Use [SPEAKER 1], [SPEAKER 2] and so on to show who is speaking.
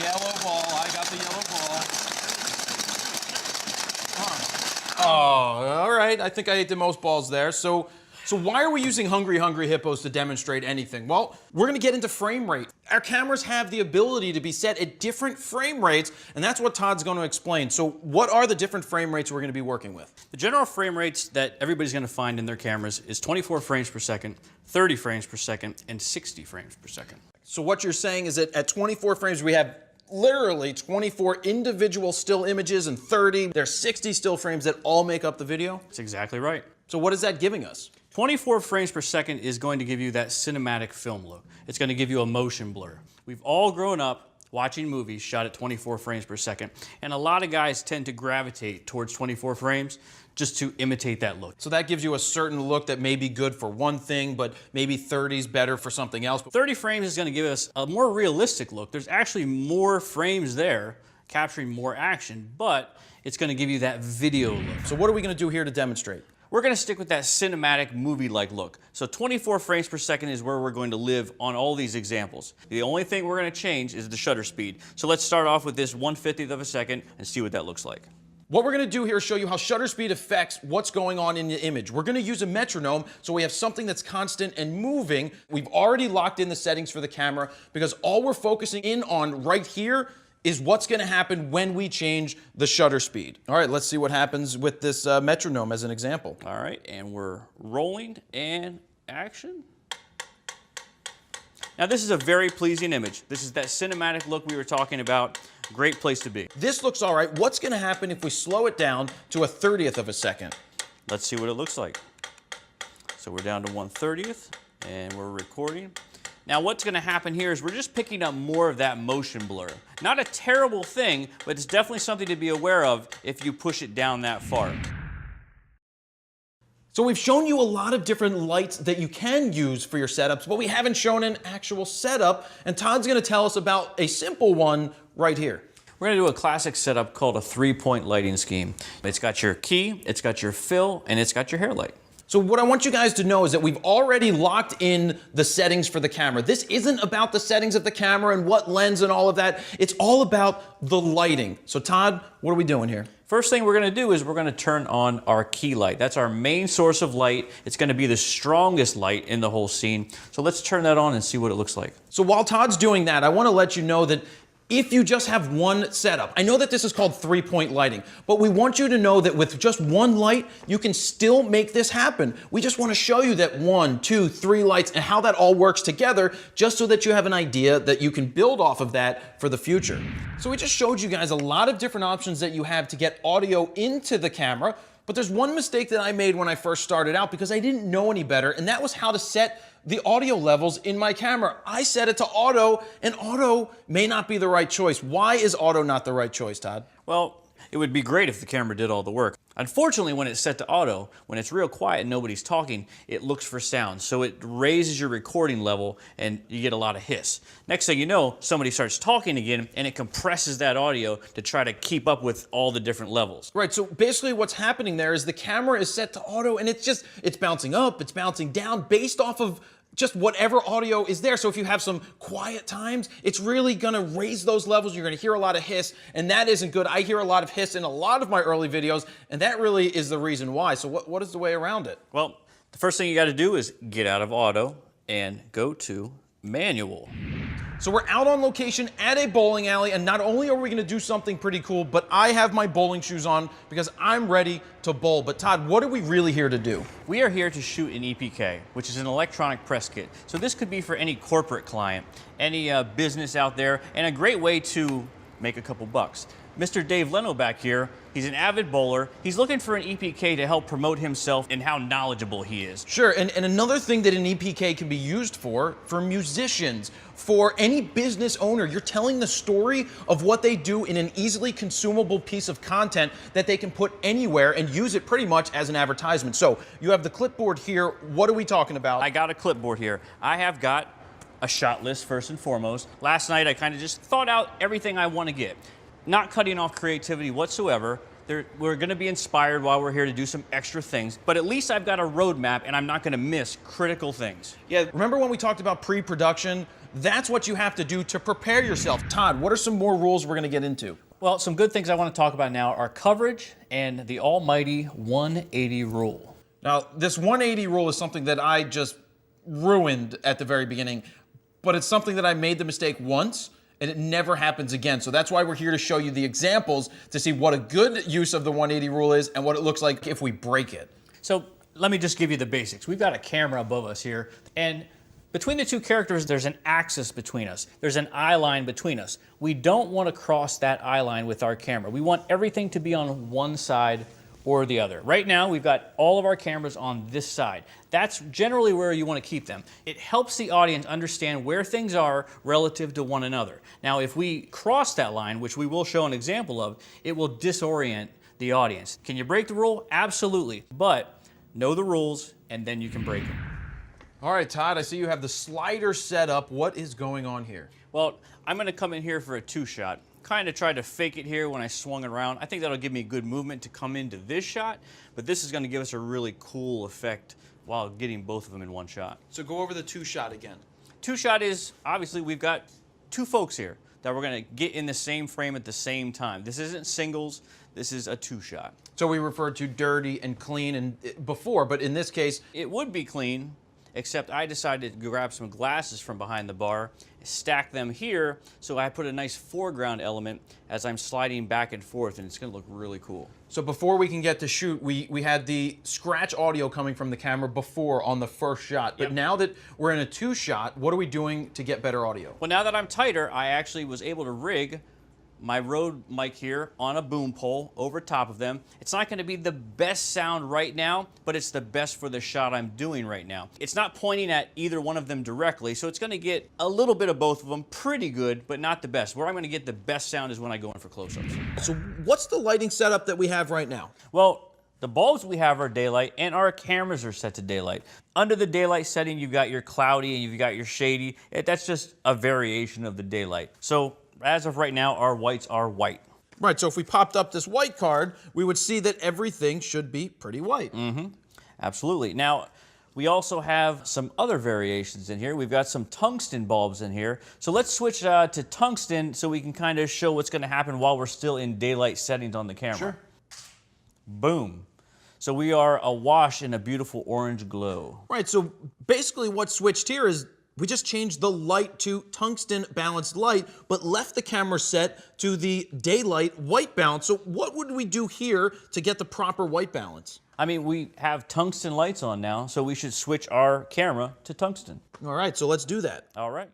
[SPEAKER 1] Yellow ball. I got the yellow ball.
[SPEAKER 2] Oh, all right. I think I ate the most balls there. So why are we using Hungry Hippos to demonstrate anything? Well, we're going to get into frame rate. Our cameras have the ability to be set at different frame rates, and that's what Todd's going to explain. So what are the different frame rates we're going to be working with?
[SPEAKER 3] The general frame rates that everybody's going to find in their cameras is 24 frames per second, 30 frames per second, and 60 frames per second.
[SPEAKER 2] So what you're saying is that at 24 frames, we have literally 24 individual still images and 30. There's 60 still frames that all make up the video?
[SPEAKER 3] That's exactly right.
[SPEAKER 2] So what is that giving us?
[SPEAKER 3] 24 frames per second is going to give you that cinematic film look. It's going to give you a motion blur. We've all grown up watching movies shot at 24 frames per second, and a lot of guys tend to gravitate towards 24 frames just to imitate that look.
[SPEAKER 2] So that gives you a certain look that may be good for one thing, but maybe 30 is better for something else.
[SPEAKER 3] 30 frames is going to give us a more realistic look. There's actually more frames there, capturing more action, but it's going to give you that video look.
[SPEAKER 2] So what are we going to do here to demonstrate?
[SPEAKER 3] We're going to stick with that cinematic movie-like look. So 24 frames per second is where we're going to live on all these examples. The only thing we're going to change is the shutter speed. So let's start off with this 1/50th of a second and see what that looks like.
[SPEAKER 2] What we're going to do here is show you how shutter speed affects what's going on in the image. We're going to use a metronome so we have something that's constant and moving. We've already locked in the settings for the camera because all we're focusing in on right here is what's going to happen when we change the shutter speed. All right, let's see what happens with this metronome as an example.
[SPEAKER 3] All right, and we're rolling and action. Now this is a very pleasing image. This is that cinematic look we were talking about. Great place to be.
[SPEAKER 2] This looks all right. What's going to happen if we slow it down to a 30th of a second?
[SPEAKER 3] Let's see what it looks like. So we're down to 1/30th and we're recording. Now what's going to happen here is we're just picking up more of that motion blur. Not a terrible thing, but it's definitely something to be aware of if you push it down that far.
[SPEAKER 2] So we've shown you a lot of different lights that you can use for your setups, but we haven't shown an actual setup, and Todd's going to tell us about a simple one right here.
[SPEAKER 3] We're going to do a classic setup called a 3-point lighting scheme. It's got your key, it's got your fill, and it's got your hair light.
[SPEAKER 2] So what I want you guys to know is that we've already locked in the settings for the camera. This isn't about the settings of the camera and what lens and all of that. It's all about the lighting. So Todd, what are we doing here?
[SPEAKER 3] First thing we're going to do is we're going to turn on our key light. That's our main source of light. It's going to be the strongest light in the whole scene. So let's turn that on and see what it looks like.
[SPEAKER 2] So while Todd's doing that, I want to let you know that if you just have one setup, I know that this is called 3-point lighting, but we want you to know that with just one light, you can still make this happen. We just want to show you that 1, 2, 3 lights and how that all works together, just so that you have an idea that you can build off of that for the future. So we just showed you guys a lot of different options that you have to get audio into the camera, but there's one mistake that I made when I first started out because I didn't know any better, and that was how to set the audio levels in my camera. I set it to auto, and auto may not be the right choice. Why is auto not the right choice, Todd?
[SPEAKER 3] Well, it would be great if the camera did all the work. Unfortunately, when it's set to auto, when it's real quiet and nobody's talking, it looks for sound. So it raises your recording level and you get a lot of hiss. Next thing you know, somebody starts talking again and it compresses that audio to try to keep up with all the different levels.
[SPEAKER 2] Right, so basically what's happening there is the camera is set to auto and it's bouncing up, it's bouncing down based off of just whatever audio is there. So if you have some quiet times, it's really gonna raise those levels. You're gonna hear a lot of hiss, and that isn't good. I hear a lot of hiss in a lot of my early videos, and that really is the reason why. So what is the way around it?
[SPEAKER 3] Well, the first thing you gotta do is get out of auto and go to manual.
[SPEAKER 2] So we're out on location at a bowling alley, and not only are we gonna do something pretty cool, but I have my bowling shoes on because I'm ready to bowl. But Todd, what are we really here to do?
[SPEAKER 3] We are here to shoot an EPK, which is an electronic press kit. So this could be for any corporate client, any business out there, and a great way to make a couple bucks. Mr. Dave Leno back here, he's an avid bowler. He's looking for an EPK to help promote himself and how knowledgeable he is.
[SPEAKER 2] Sure, and another thing that an EPK can be used for musicians, for any business owner. You're telling the story of what they do in an easily consumable piece of content that they can put anywhere and use it pretty much as an advertisement. So you have the clipboard here. What are we talking about?
[SPEAKER 3] I got a clipboard here. I have got a shot list first and foremost. Last night I kind of just thought out everything I want to get. Not cutting off creativity whatsoever, We're gonna be inspired while we're here to do some extra things, but at least I've got a roadmap and I'm not gonna miss critical things.
[SPEAKER 2] Yeah, remember when we talked about pre-production? That's what you have to do to prepare yourself. Todd, what are some more rules we're gonna get into?
[SPEAKER 3] Well, some good things I want to talk about now are coverage and the almighty 180 rule.
[SPEAKER 2] Now, this 180 rule is something that I just ruined at the very beginning, but it's something that I made the mistake once and it never happens again. So that's why we're here to show you the examples to see what a good use of the 180 rule is and what it looks like if we break it.
[SPEAKER 3] So let me just give you the basics. We've got a camera above us here, and between the two characters, there's an axis between us. There's an eye line between us. We don't want to cross that eye line with our camera. We want everything to be on one side or the other. Right now, we've got all of our cameras on this side. That's generally where you want to keep them. It helps the audience understand where things are relative to one another. Now, if we cross that line, which we will show an example of, it will disorient the audience. Can you break the rule? Absolutely. But know the rules, and then you can break them.
[SPEAKER 2] All right, Todd, I see you have the slider set up. What is going on here?
[SPEAKER 3] Well, I'm gonna come in here for a two-shot. Kind of tried to fake it here when I swung it around. I think that'll give me good movement to come into this shot, but this is gonna give us a really cool effect while getting both of them in one shot.
[SPEAKER 2] So go over the two-shot again.
[SPEAKER 3] Two-shot is, obviously, we've got two folks here that we're gonna get in the same frame at the same time. This isn't singles, this is a two-shot.
[SPEAKER 2] So we referred to dirty and clean and before, but in this case,
[SPEAKER 3] it would be clean, except I decided to grab some glasses from behind the bar, stack them here, so I put a nice foreground element as I'm sliding back and forth, and it's gonna look really cool.
[SPEAKER 2] So before we can get to shoot, we had the scratch audio coming from the camera before on the first shot, but now that we're in a two-shot, what are we doing to get better audio?
[SPEAKER 3] Well, now that I'm tighter, I actually was able to rig my Rode mic here on a boom pole over top of them. It's not gonna be the best sound right now, but it's the best for the shot I'm doing right now. It's not pointing at either one of them directly, so it's gonna get a little bit of both of them, pretty good, but not the best. Where I'm gonna get the best sound is when I go in for close-ups.
[SPEAKER 2] So what's the lighting setup that we have right now?
[SPEAKER 3] Well, the bulbs we have are daylight, and our cameras are set to daylight. Under the daylight setting, you've got your cloudy and you've got your shady. That's just a variation of the daylight. So as of right now, our whites are white.
[SPEAKER 2] Right, so if we popped up this white card, we would see that everything should be pretty white.
[SPEAKER 3] Mm-hmm, absolutely. Now, we also have some other variations in here. We've got some tungsten bulbs in here. So let's switch to tungsten so we can kind of show what's gonna happen while we're still in daylight settings on the camera.
[SPEAKER 2] Sure.
[SPEAKER 3] Boom. So we are awash in a beautiful orange glow.
[SPEAKER 2] Right, so basically what's switched here is we just changed the light to tungsten balanced light, but left the camera set to the daylight white balance. So what would we do here to get the proper white balance?
[SPEAKER 3] I mean, we have tungsten lights on now, so we should switch our camera to tungsten.
[SPEAKER 2] All right, so let's do that.
[SPEAKER 3] All right.